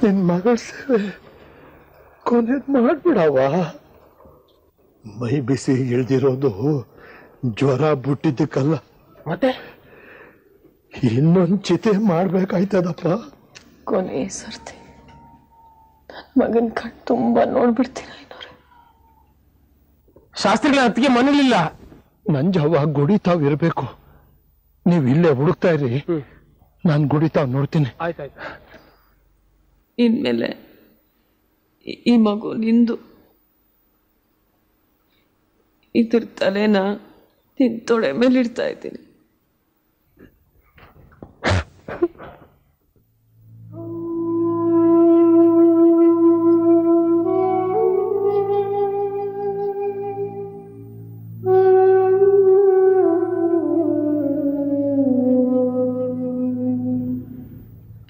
ನಿನ್ ಮಗಳ ಸೇವೆ ಕೊನೆಗೆ ಮಾಡ್ಬಿಡವ. ಮೈ ಬಿಸಿ ಇಳ್ದಿರೋದು ಜ್ವರ ಬಿಟ್ಟಿದ್ದಕ್ಕಲ್ಲ, ಮತ್ತೆ ಇನ್ನೊಂದು ಚಿತೆ ಮಾಡ್ಬೇಕಾಯ್ತದಪ್ಪ. ಕೊನೆ ಸರ್ತಿ ನನ್ನ ಮಗನ ಕಣ್ ತುಂಬಾ ನೋಡ್ಬಿಡ್ತೀರ. ಶಾಸ್ತ್ರಿಗಳ ಅತ್ತಿಗೆ ಮನೇಲಿಲ್ಲ. ನಂಜವ್ವ ಗುಡಿತಾವ್ ನೀವು ಇಲ್ಲೇ ಹುಡುಕ್ತಾ ಇರಿ, ನಾನು ಗುಡಿತಾವ್ ನೋಡ್ತೀನಿ. ಆಯ್ತಾಯ್ತು. ಇನ್ಮೇಲೆ ಈ ಮಗು ನಿಂದು. ಇದ್ರ ತಲೆನ ನಿನ್ ತೊಡೆ ಮೇಲೆ ಇಡ್ತಾ ಇದ್ದೀನಿ.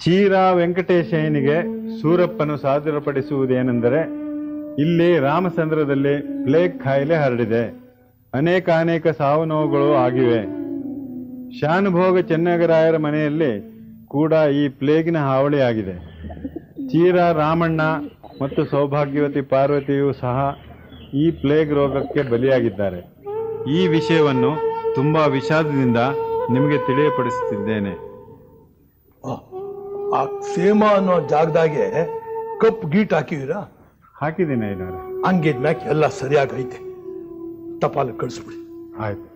ಚೀರ ವೆಂಕಟೇಶಯ್ಯನಿಗೆ ಸೂರಪ್ಪನು ಸಾದರಪಡಿಸುವುದೇನೆಂದರೆ, ಇಲ್ಲಿ ರಾಮಚಂದ್ರದಲ್ಲಿ ಪ್ಲೇಗ್ ಕಾಯಿಲೆ ಹರಡಿದೆ. ಅನೇಕ ಸಾವು ನೋವುಗಳು ಆಗಿವೆ. ಶಾನುಭೋಗ ಚೆನ್ನಗರಾಯರ ಮನೆಯಲ್ಲಿ ಕೂಡ ಈ ಪ್ಲೇಗಿನ ಹಾವಳಿ ಆಗಿದೆ. ಚೀರ ರಾಮಣ್ಣ ಮತ್ತು ಸೌಭಾಗ್ಯವತಿ ಪಾರ್ವತಿಯೂ ಸಹ ಈ ಪ್ಲೇಗ್ ರೋಗಕ್ಕೆ ಬಲಿಯಾಗಿದ್ದಾರೆ. ಈ ವಿಷಯವನ್ನು ತುಂಬಾ ವಿಷಾದದಿಂದ ನಿಮಗೆ ತಿಳಿಯಪಡಿಸುತ್ತಿದ್ದೇನೆ. ಆ ಸೇಮಾ ಅನ್ನೋ ಜಾಗದಾಗೆ ಕಪ್ ಗೀಟ್ ಹಾಕಿವೀರಾ? ಹಾಕಿದ್ದೀನಿ ಐನೋರೆ. ಹಂಗಿದ್ಮ್ಯಾಕ ಎಲ್ಲ ಸರಿಯಾಗೈತೆ. ಟಪಾಲು ಕಳಿಸ್ಬಿಡಿ. ಆಯ್ತು.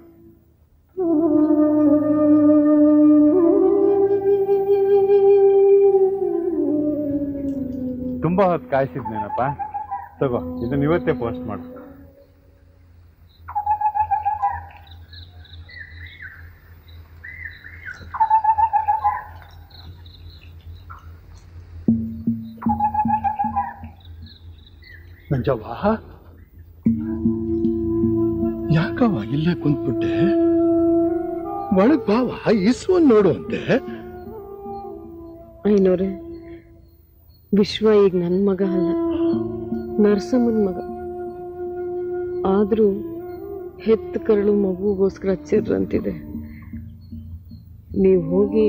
ತುಂಬಾ ಹೊತ್ತು ಕಾಯಿಸಿದ್ನೇನಪ್ಪ. ತಗೋ, ಇದನ್ನ ಇವತ್ತೇ ಪೋಸ್ಟ್ ಮಾಡು. ನಂಜವ್ವ, ಯಾಕವ ಇಲ್ಲೇ ಕುಂತ್ಬಿಟ್ಟೆ? ಒಳಗ್ ಬಾವ, ಇಸ್ವನ್ ನೋಡು ಅಂತೆ. ಐನೋರೆ, ವಿಶ್ವ ಈಗ ನನ್ನ ಮಗ ಅಲ್ಲ, ನರಸಮ್ಮನ ಮಗ. ಆದ್ರೂ ಹೆತ್ತ ಕರಳು ಮಗುಗೋಸ್ಕರ ಚಿರ್ರಂತಿದೆ. ನೀವು ಹೋಗಿ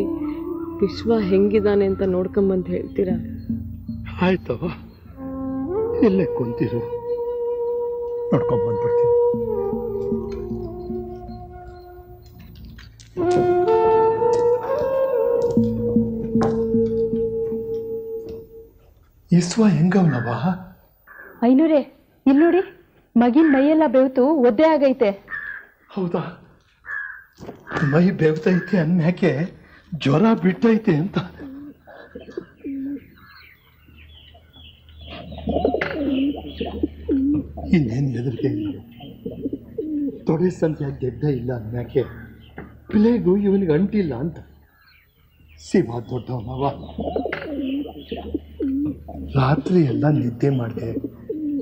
ವಿಶ್ವ ಹೆಂಗಿದಾನೆ ಅಂತ ನೋಡ್ಕೊಂಬಂದು ಹೇಳ್ತೀರಾ? ಆಯ್ತವ, ಇಲ್ಲೇ ಕುಂತಿರು, ನೋಡ್ಕೊಂಡ್ ಬಂದ್ಬಿಡ್ತೀನಿ. ಇಸ್ವ ಹೆಂಗವನವ? ಐನೂರೇ, ಇಲ್ಲಿ ನೋಡಿ, ಮಗಿನ ಮೈಯೆಲ್ಲ ಬೆವ್ತು ಒದ್ದೆ ಆಗೈತೆ. ಹೌದಾ? ಮೈ ಬೆವ್ತೈತೆ ಅನ್ಯಾಕೆ ಜ್ವರ ಬಿಟ್ಟೈತೆ ಅಂತ. ಇನ್ನೇನು ಹೆದರಿಕೆ ಇಲ್ಲ. ತೊಡೆ ಸಂಖ್ಯೆ ಗೆಡ್ಡ ಇಲ್ಲ ಅನ್ಯಾಕೆ ಪ್ಲೇಗು ಇವನಿಗೆ ಅಂಟಿಲ್ಲ ಅಂತ. ಶಿವ ದೊಡ್ಡವನವ. ರಾತ್ರಿ ಎಲ್ಲ ನಿದ್ದೆ ಮಾಡಿದೆ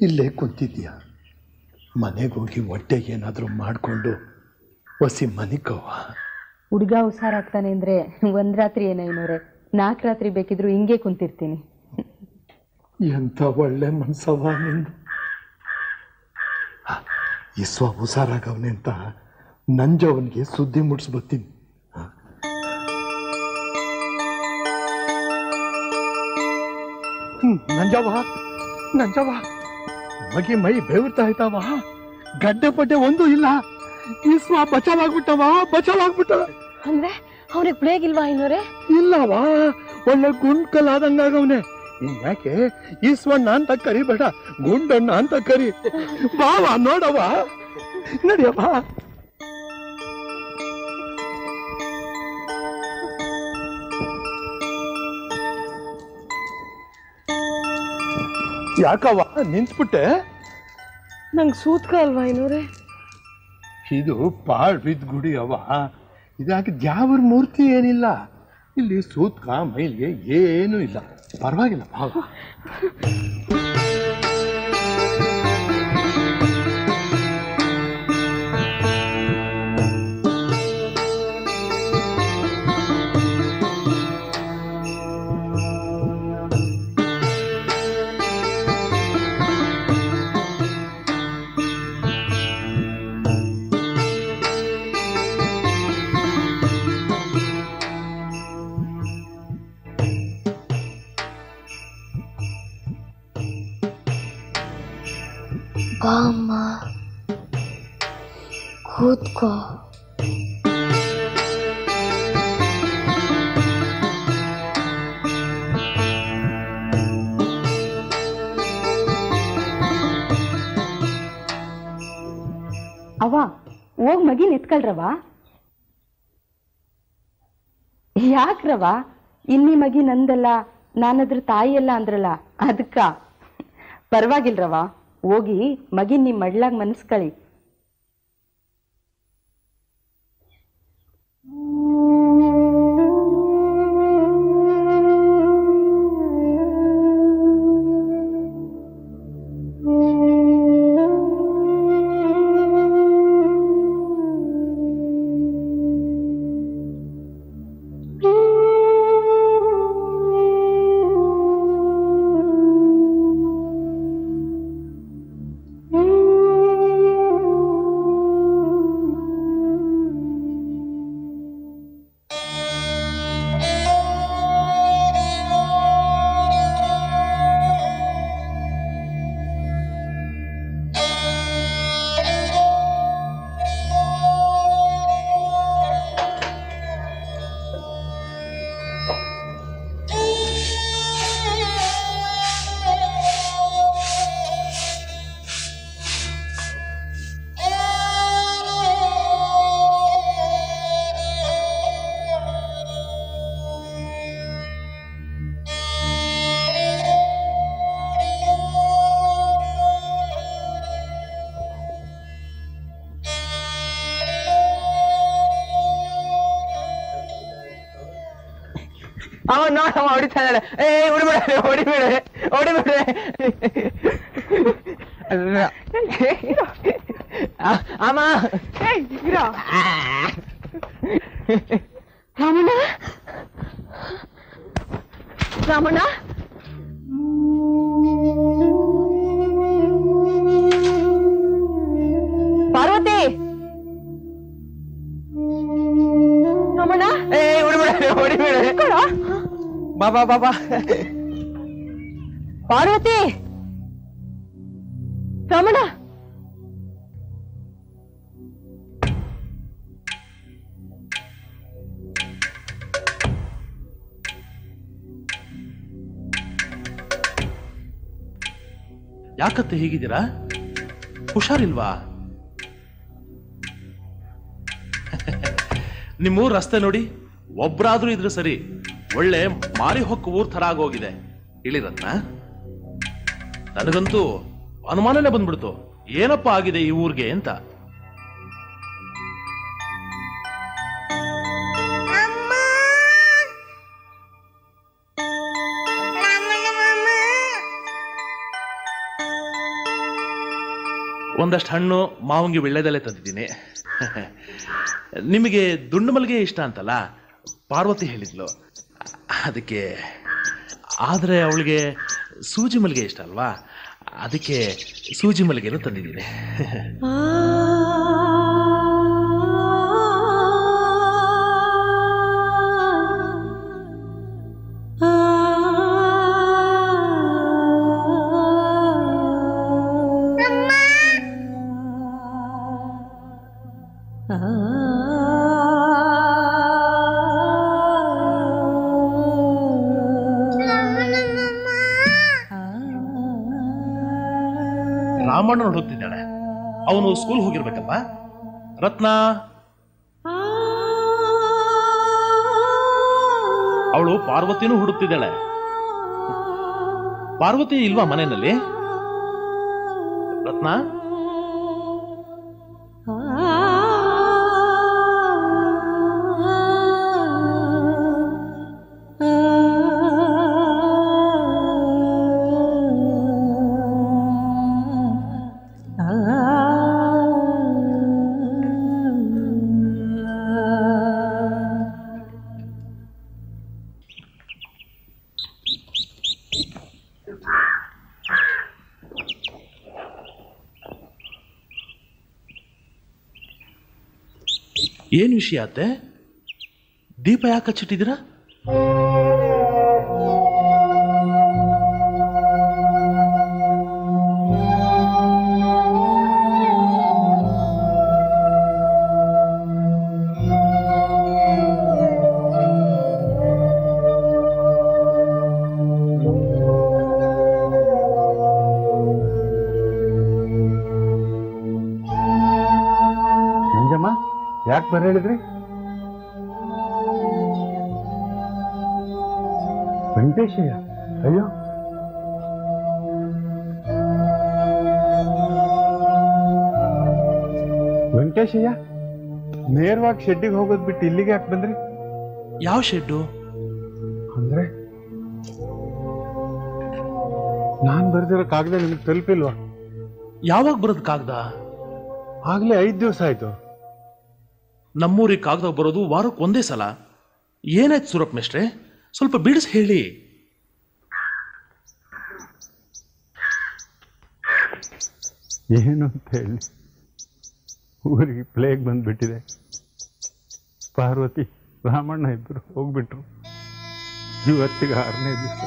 ಇಲ್ಲೇ ಕುಂತಿದ್ಯಾ. ಮನೆಗೆ ಹೋಗಿ ಹೊಟ್ಟೆಗೆ ಏನಾದರೂ ಮಾಡಿಕೊಂಡು ಹೊಸಿ ಮನಿಕವ್ವ. ಹುಡುಗ ಹುಷಾರಾಗ್ತಾನೆ ಅಂದರೆ ಒಂದು ರಾತ್ರಿ ಏನೈನೂರೇ, 4 ರಾತ್ರಿ ಬೇಕಿದ್ರು ಹಿಂಗೆ ಕುಂತಿರ್ತೀನಿ. ಎಂಥ ಒಳ್ಳೆ ಮನ್ಸವ ನಿಂದು. ಇಸ್ವ ಹುಷಾರಾಗವನೆ ಅಂತ. ನಂಜವನಿಗೆ ಸುದ್ದಿ ಮುಟ್ಟಿಸ್ಬತ್ತೀನಿ. ಇಸ್ವ ಹುಷಾರಾಗವನೆ ಅಂತ. ನಂಜವನಿಗೆ ಸುದ್ದಿ ಮುಟ್ಟಿಸ್ಬತ್ತೀನಿ. ಐನೂರೇ, ಇಸ್ವ ಹೆಂಗವನವ? ಐನೂರೇ, ಇಲ್ಲಿ ನೋಡಿ, ಮಗಿನ ಮೈಯೆಲ್ಲ ಬೆವ್ತು ಒದ್ದೆ ಆಗೈತೆ. ಹೌದಾ? ಮೈ ಬೆವ್ತೈತೆ ಅನ್ಯಾಕೆ ಜ್ವರ ಬಿಟ್ಟೈತೆ ಅಂತ. ಶಿವ ದೊಡ್ಡವನವ. ರಾತ್ರಿ ಎಲ್ಲ ನಿದ್ದೆ ಮಾಡಿದೆ ಇಲ್ಲೇ ಕುಂತಿದ್ಯಾ. ಮನೆಗೆ ಹೋಗಿ ಹೊಟ್ಟೆಗೆ ಏನಾದರೂ ಮಾಡಿಕೊಂಡು ಹೊಸಿ ಮನಿಕವ್ವ. ಎಂಥ ಒಳ್ಳೆ ಮನ್ಸವ ನಿಂದು. ಇಸ್ವ ಹುಷಾರಾಗವನೆ ಅಂತ. ನಂಜವನಿಗೆ ಸುದ್ದಿ ಮುಟ್ಟಿಸ್ಬತ್ತೀನಿ. ನಂಜವ್ವ ನಂಜವ್ವ ಮಗಿ ಮೈ ಬೆವರ್ತಾ ಆಯ್ತಾವ, ಗಡ್ಡೆ ಪಡ್ಡೆ ಒಂದೂ ಇಲ್ಲ. ಈಸ್ವ ಬಚಾವಾಗ್ಬಿಟ್ಟವ, ಬಚಾವಾಗ್ಬಿಟ್ಟ. ಅಂದ್ರೆ ಅವ್ರಿಗೆ ಪ್ಲೇಗ್ ಇಲ್ವಾ ಐನೋರೆ? ಇಲ್ಲವಾ, ಒಳ್ಳೆ ಗುಂಡ್ಕಲ್ಲಾದಂಗಾಗವ್ನೆ. ಯಾಕೆ ಈಸ್ವಣ್ಣ ಅಂತ ಕರಿಬೇಡ, ಗುಂಡಣ್ಣ ಅಂತ ಕರಿ. ಬಾವ ನೋಡವ, ನಡಿಯಪ್ಪ. ಯಾಕವ್ವ ನಿಂತ್ಬಿಟ್ಟೆ? ನಂಗೆ ಸೂತ್ಕ ಅಲ್ವಾ ಐನೋರೆ? ಇದು ಪಾಳ್ ಬಿದ್ದ ಗುಡಿ ಅವ್ವ, ಇದಾಗಿ ದ್ಯಾವರ ಮೂರ್ತಿ ಏನಿಲ್ಲ. ಇಲ್ಲಿ ಸೂತ್ಕ ಮೈಲ್ಗೆ ಏನೂ ಇಲ್ಲ, ಪರವಾಗಿಲ್ಲ ಭಾವ. ಬಾ ಅಮ್ಮ, ಕೂತ್ಕೋ. ಅವ್ವ ಹೋಗ್ ಮಗಿನ್ ಎತ್ಕೊಳ್ರವ. ಯಾಕ್ರವ? ಇನ್ನಿ ಮಗಿ ನಂದಲ್ಲ, ನಾನದ್ರ ತಾಯಿ ಎಲ್ಲ ಅಂದ್ರಲ್ಲ ಅದಕ್ಕ. ಪರವಾಗಿಲ್ರವ, ಹೋಗಿ ಮಗಿನ್ ನಿಮ್ ಮಡ್ಲಾಗ್ ಮನಸ್ಕಳಿ. ನೋಡಮ್ಮ ಹೊಡಿತಾನೆ. ಹೊಡಿಬೇಡ ಹೊಡಿಬೇಡ ಹೊಡಿಬೇಡ. ಅಮ್ಮ ರಾಮಣ್ಣ, ರಾಮಣ್ಣ, ಪಾರ್ವತಿ, ರಾಮಣ್ಣ, ಹೊಡಿಬೇಡ ಹೊಡಿಬೇಡ. ಬಾಬಾ ಬಾಬಾ. ಪಾರ್ವತಿ, ರಾಮಣ್ಣ, ಯಾಕತ್ತೆ ಹೀಗಿದ್ದೀರಾ? ಹುಷಾರಿಲ್ವಾ? ನಿಮ್ಮೂರ್ ರಸ್ತೆ ನೋಡಿ, ಒಬ್ರಾದ್ರೂ ಇದ್ರೆ ಸರಿ, ಒಳ್ಳೆ ಮಾರಿ ಹೊಕ್ಕ ಊರ್ ತರ ಆಗೋಗಿದೆ. ಇಳಿರತ್ನ, ನನಗಂತೂ ಅನುಮಾನನೇ ಬಂದ್ಬಿಡ್ತು, ಏನಪ್ಪ ಆಗಿದೆ ಈ ಊರ್ಗೆ ಅಂತ. ಒಂದಷ್ಟು ಹಣ್ಣು, ಮಾವಂಗಿ, ವಿಳ್ಳೆದೆಲೆ ತಂದಿದ್ದೀನಿ. ನಿಮಗೆ ದುಂಡು ಮಲ್ಲಿಗೆ ಇಷ್ಟ ಅಂತಲ್ಲ ಪಾರ್ವತಿ ಹೇಳಿದ್ಲು, ಅದಕ್ಕೆ. ಆದರೆ ಅವಳಿಗೆ ಸೂಜಿ ಮಲ್ಲಿಗೆ ಇಷ್ಟ ಅಲ್ವಾ, ಅದಕ್ಕೆ ಸೂಜಿ ಮಲ್ಲಿಗೆನೂ ತಂದಿದ್ದೀನಿ. ರಾಮಣ್ಣ ಹುಡುಕ್ತಿದ್ದಾಳೆ. ಅವನು ಸ್ಕೂಲ್ ಹೋಗಿರ್ಬೇಕಪ್ಪ. ರತ್ನ, ಅವಳು ಪಾರ್ವತಿನೂ ಹುಡುಕ್ತಿದ್ದಾಳೆ. ಪಾರ್ವತಿ ಇಲ್ವಾ ಮನೆಯಲ್ಲಿ? ರತ್ನ, ಏನ್ ವಿಷಯ ಅತ್ತೆ? ದೀಪ ಯಾಕೆ ಹಚ್ಚಿಟ್ಟಿದ್ದೀರಾ? ನಂಜಮ್ಮ, ಯಾಕೆ ಬರ ಹೇಳಿದ್ರಿ? ವೆಂಕಟೇಶಯ್ಯ? ಅಯ್ಯೋ, ವೆಂಕಟೇಶಯ್ಯ ನೇರವಾಗಿ ಶೆಡ್ಡಿಗೆ ಹೋಗೋದ್ ಬಿಟ್ಟು ಇಲ್ಲಿಗೆ ಯಾಕೆ ಬಂದ್ರಿ? ಯಾವ ಶೆಡ್ಡು? ಅಂದ್ರೆ ನಾನ್ ಬರ್ದಿರೋ ಕಾಗದ ನಿಮ್ಗೆ ತಲುಪಿಲ್ವಾ? ಯಾವಾಗ ಬರೋದು ಕಾಗದ? ಆಗ್ಲೇ 5 ದಿವಸ ಆಯ್ತು. ನಮ್ಮೂರಿಗೆ ಕಾಗದ ಬರೋದು ವಾರಕ್ಕೆ ಒಂದೇ ಸಲ. ಏನಾಯ್ತು ಸೂರಪ್ಪ ಮೇಷ್ಟ್ರೆ? ಸ್ವಲ್ಪ ಬಿಡಿಸಿ ಹೇಳಿ. ಏನು ಅಂತ ಹೇಳಿ, ಊರಿಗೆ ಪ್ಲೇಗ್ ಬಂದ್ಬಿಟ್ಟಿದೆ. ಪಾರ್ವತಿ, ರಾಮಣ್ಣ ಇಬ್ಬರು ಹೋಗ್ಬಿಟ್ರು. ಇವತ್ತಿಗೆ 6ನೇ ದಿವಸ.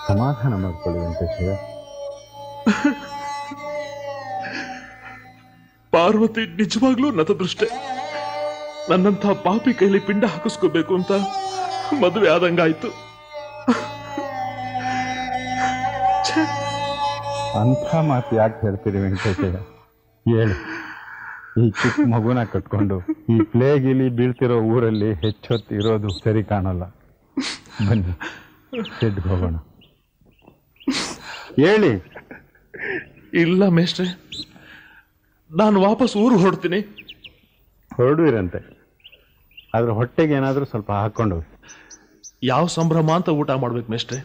ಸಮಾಧಾನ ಮಾಡ್ಕೊಳ್ಳಿ ವೆಂಕಟೇಶಯ್ಯ. ಪಾರ್ವತಿ ನಿಜವಾಗ್ಲೂ ನತದೃಷ್ಟೆ. ನನ್ನಂಥ ಪಾಪಿ ಕೈಲಿ ಪಿಂಡ ಹಾಕಿಸ್ಕೋಬೇಕು ಅಂತ ಮದುವೆ ಆದಂಗಾಯ್ತು. ಅಂಥ ಮಾತು ಯಾಕೆ ಹೇಳ್ತೀರಿ ವೆಂಕಟೇಶಯ್ಯ? ಹೇಳಿ, ಈ ಚಿಕ್ಕ ಮಗುನ ಕಟ್ಕೊಂಡು ಈ ಪ್ಲೇಗಿಲಿ ಬೀಳ್ತಿರೋ ಊರಲ್ಲಿ ಹೆಚ್ಚೊತ್ತು ಇರೋದು ಸರಿ ಕಾಣಲ್ಲ. ಬನ್ನಿ ಶೆಡ್ಗೆ ಹೋಗೋಣ. ಹೇಳಿ. ಇಲ್ಲ ಮೇಷ್ಟ್ರೆ, ನಾನು ವಾಪಸ್ ಊರು ಹೊರಡ್ತೀನಿ. ಹೊರಡುವಿರಂತೆ, ಆದ್ರೆ ಹೊಟ್ಟೆಗೆ ಏನಾದರೂ ಸ್ವಲ್ಪ ಹಾಕೊಂಡು. ಯಾವ ಸಂಭ್ರಮ ಅಂತ ಊಟ ಮಾಡ್ಬೇಕು ಮೇಷ್ಟ್ರೆ?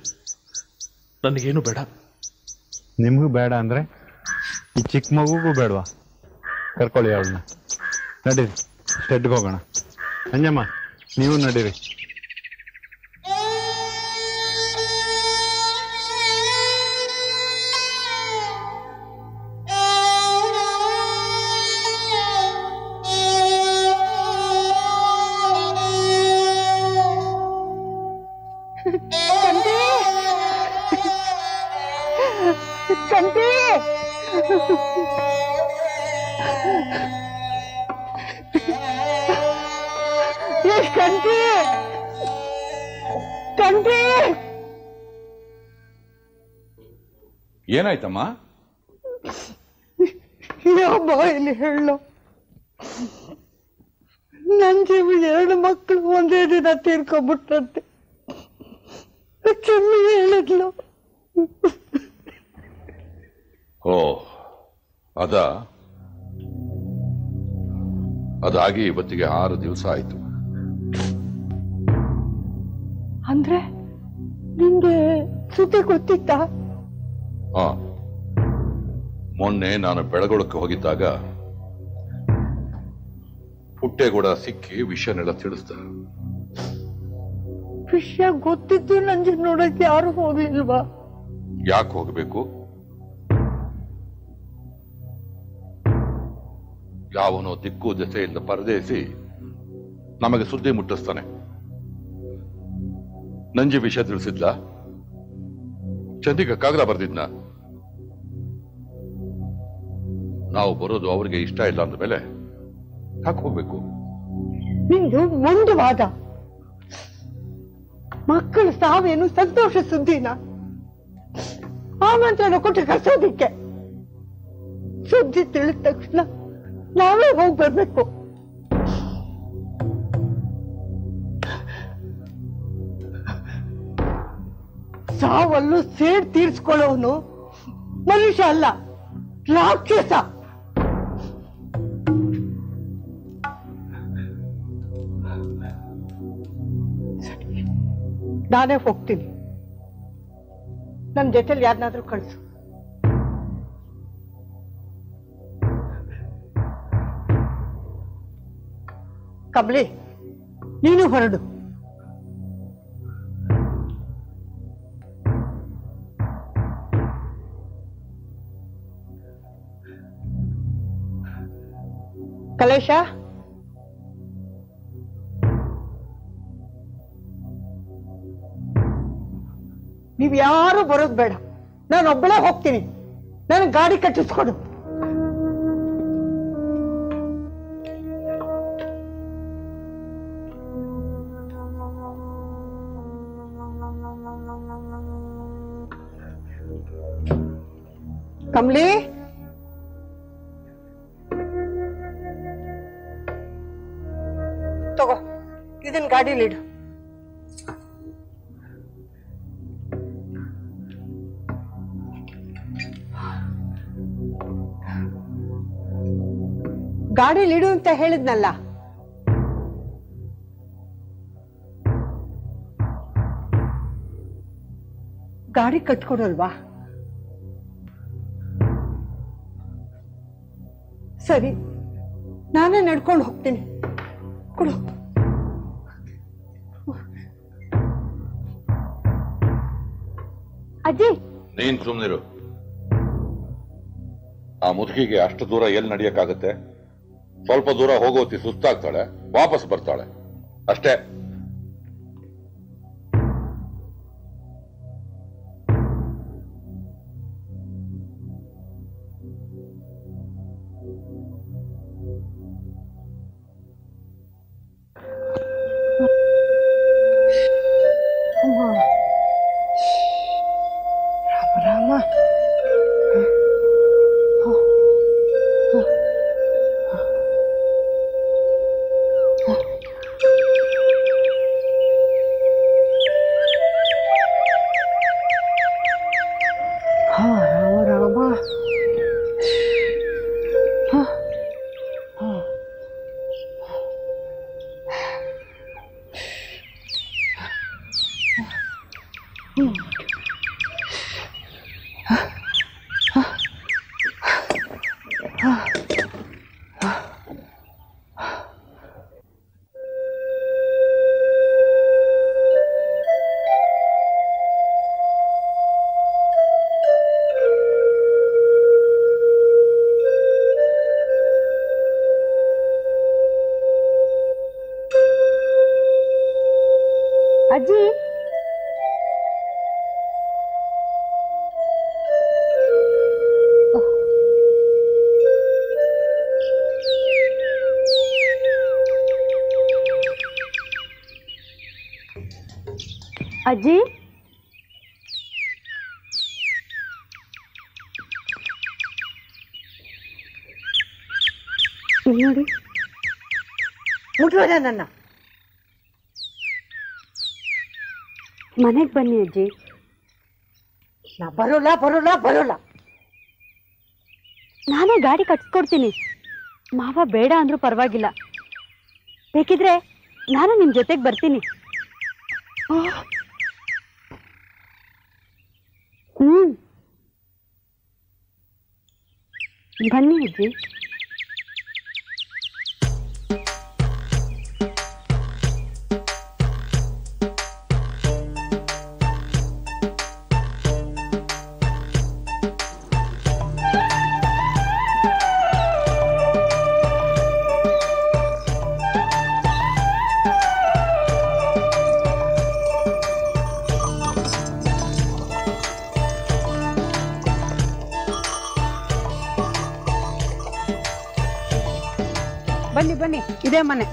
ನನಗೇನು ಬೇಡ. ನಿಮಗೂ ಬೇಡ ಅಂದ್ರೆ ಈ ಚಿಕ್ಕ ಮಗುಗೂ ಬೇಡವಾ? ಕರ್ಕೊಳ್ಳಿ ಅವಳನ್ನ. ನಡೀರಿ, ಶೆಡ್ಗೆ ಹೋಗೋಣ. ಅಂಜಮ್ಮ, ನೀವು ನಡೀರಿ. ಏನಾಯ್ತಮ್ಮ? ಯಾವ ಬಾಯಲ್ಲಿ ಹೇಳು, ನನ್ ಜೀವ 2 ಮಕ್ಕಳು ಒಂದೇ ದಿನ ತೀರ್ಕೊಬಿಟ್ಟಂತೆ. ಚೆಮ್ಮಿ ಹೇಳಿದ್ಲು. ಓ, ಅದಾಗಿ ಇವತ್ತಿಗೆ 6 ದಿವಸ ಆಯ್ತು. ಅಂದ್ರೆ ನಿಂಗೆ ಸುದ್ದಿ ಗೊತ್ತಿತ್ತಾ? ಮೊನ್ನೆ ನಾನು ಬೆಳಗೊಳಕ್ಕೆ ಹೋಗಿದ್ದಾಗ ಪುಟ್ಟೆಗೂಡ ಸಿಕ್ಕಿ ವಿಷಯನೆಲ್ಲ ತಿಳಿಸ್ದ. ವಿಷಯ ಗೊತ್ತಿದ್ದು ನಂಜೆ ನೋಡಕ್ಕೆ ಯಾರು ಹೋಗ್ಲಿಲ್ವಾ? ಯಾಕೆ ಹೋಗಬೇಕು? ಯಾವನೋ ದಿಕ್ಕು ದೆಸೆಯಿಂದ ಪರದೇಸಿ ನಮಗೆ ಸುದ್ದಿ ಮುಟ್ಟಿಸ್ತಾನೆ. ನಂಜಿ ವಿಷಯ ತಿಳಿಸಿದ್ಲ? ಚಂದಿಗ ಕಾಗದ ಬರ್ದಿದ್ನ? ನಾವು ಬರೋದು ಅವ್ರಿಗೆ ಇಷ್ಟ ಇಲ್ಲ ಅಂದ ಮೇಲೆ ಯಾಕೆ ಹೋಗ್ಬೇಕು? ನಿಂದು ಒಂದು ವಾದ. ಮಕ್ಕಳ ಸಾವೇನು ಸಂತೋಷ ಸುದ್ದಿನ ಆಮಂತ್ರಣ ಕೊಟ್ಟು ಕರ್ಸೋದಿಕ್ಕೆ. ಸುದ್ದಿ ತಿಳಿದ ತಕ್ಷಣ ನಾವೇ ಹೋಗಿ ಬರ್ಬೇಕು. ಸಾವಲ್ಲೂ ಸೇಡ್ ತೀರ್ಸ್ಕೊಳ್ಳೋನು ಮನುಷ್ಯ ಅಲ್ಲ, ರಾಕ್ಷಸ. ನಾನೇ ಹೋಗ್ತೀನಿ. ನನ್ನ ಜೊತೆಲಿ ಯಾರನ್ನಾದ್ರೂ ಕಳಿಸು. ಕಮಲಿ, ನೀನು ಹೊರಡು. ಕಲೇಶ, ನೀವ್ ಯಾರು ಬರೋದು ಬೇಡ. ನಾನು ಒಬ್ಬಳೇ ಹೋಗ್ತೀನಿ. ನಾನು ಗಾಡಿ ಕಟ್ಟಿಸ್ಕೊಡು. ಕಮಲಿ, ತಗೋ, ಇದನ್ ಗಾಡಿಲಿಡು. ಗಾಡಿಲಿಡು ಅಂತ ಹೇಳಿದ್ನಲ್ಲ. ಗಾಡಿ ಕಟ್ಕೊಡಲ್ವಾ? ಸರಿ, ನಾನೇ ನಡ್ಕೊಂಡು ಹೋಗ್ತೀನಿ. ಕೊಡು. ಅಜ್ಜಿ, ನೀನ್ ಸುಮ್ನಿರು. ಆ ಮುದುಕಿಗೆ ಅಷ್ಟು ದೂರ ಎಲ್ಲಿ ನಡೆಯಕ್ಕಾಗತ್ತೆ? ಸ್ವಲ್ಪ ದೂರ ಹೋಗೋತಿ ಸುಸ್ತಾಗ್ತಾಳೆ, ವಾಪಸ್ ಬರ್ತಾಳೆ ಅಷ್ಟೇ. ರಾಮ, ಅಜ್ಜಿ, ಅಜ್ಜಿ, ಇಲ್ಲಿ ನೋಡಿ. ಮುಟ್ಬೇಡ ನನ್ನ. ಮನೆಗೆ ಬನ್ನಿ ಅಜ್ಜಿ. ನಾ ಬರೋಲ್ಲ ಬರೋಲ್ಲ ಬರೋಲ್ಲ. ನಾನೇ ಗಾಡಿ ಕಟ್ಸ್ಕೊಡ್ತೀನಿ. ಮಾವ ಬೇಡ ಅಂದ್ರೂ ಪರವಾಗಿಲ್ಲ. ಬೇಕಿದ್ರೆ ನಾನು ನಿಮ್ ಜೊತೆಗೆ ಬರ್ತೀನಿ. ಬನ್ನಿ ಅಜ್ಜಿ. ಇದೇ ಮನೆ.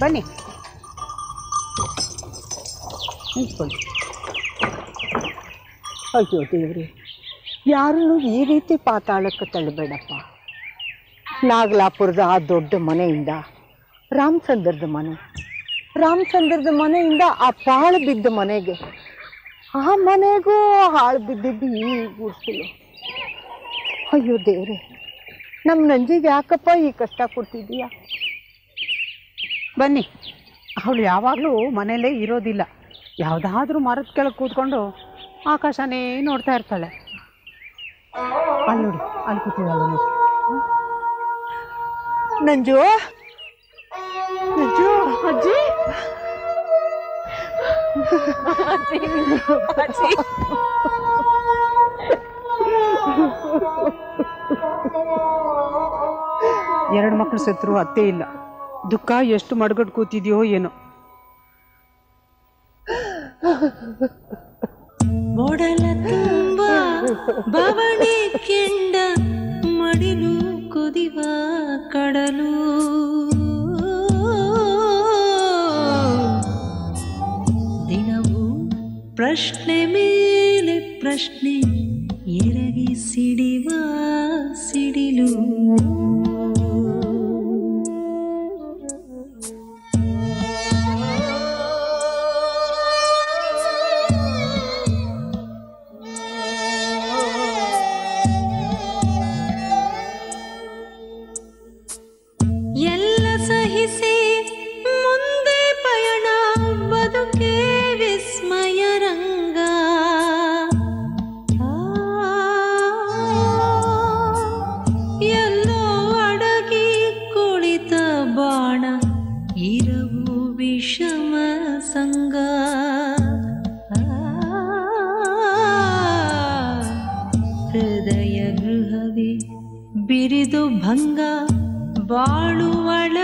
ಬನ್ನಿ ನಿಂತ್ಕೊಳ್ಳಿ. ಅಯ್ಯೋ ದೇವ್ರಿ, ಯಾರನ್ನು ಈ ರೀತಿ ಪಾತಾಳಕ್ಕೆ ತಳ್ಳಬೇಡಪ್ಪ. ನಾಗಲಾಪುರದ ಆ ದೊಡ್ಡ ಮನೆಯಿಂದ ರಾಮಚಂದ್ರದ ಮನೆಯಿಂದ ಆ ಪಾಳು ಬಿದ್ದ ಮನೆಗೆ, ಆ ಮನೆಗೂ ಹಾಳು ಬಿದ್ದಿದ್ದು ಈ ಗುಡ್ಸಲು. ಅಯ್ಯೋ ದೇವ್ರೆ, ನಮ್ಮ ನಂಜಿಗೆ ಯಾಕಪ್ಪ ಈ ಕಷ್ಟ ಕೊಡ್ತಿದ್ದೀಯಾ? ಬನ್ನಿ, ಅವಳು ಯಾವಾಗಲೂ ಮನೇಲೇ ಇರೋದಿಲ್ಲ. ಯಾವುದಾದ್ರೂ ಮರದ ಕೆಳಗೆ ಕೂತ್ಕೊಂಡು ಆಕಾಶನೇ ನೋಡ್ತಾ ಇರ್ತಾಳೆ. ಅಲ್ಲಿ ನೋಡಿ, ಅಲ್ಲಿ ಕೂತಿದ್ದಾಳೆ ನೋಡಿ. ನಂಜು ನಂಜು ಅಜ್ಜಿ ಎರಡು ಮಕ್ಕಳು ಸತ್ರು ಅತ್ತೆ ಇಲ್ಲ. ದುಃಖ ಎಷ್ಟು ಮಡಗಟ್ಟು ಕೂತಿದ್ಯೋ ಏನೋ. ಒಡಲ ತುಂಬ ಬವಣೆ ಕೆಂಡ ಮಡಿಲು ಕುದಿವ ಕಡಲು ದಿನವೂ ಪ್ರಶ್ನೆ ಮೇಲೆ ಪ್ರಶ್ನೆ ಎರಗಿ ಸಿಡಿವ ಸಿಡಿಲು. ಹೃದಯ ಗೃಹವೇ ಬಿರಿದು ಭಂಗ ಬಾಳುವಳ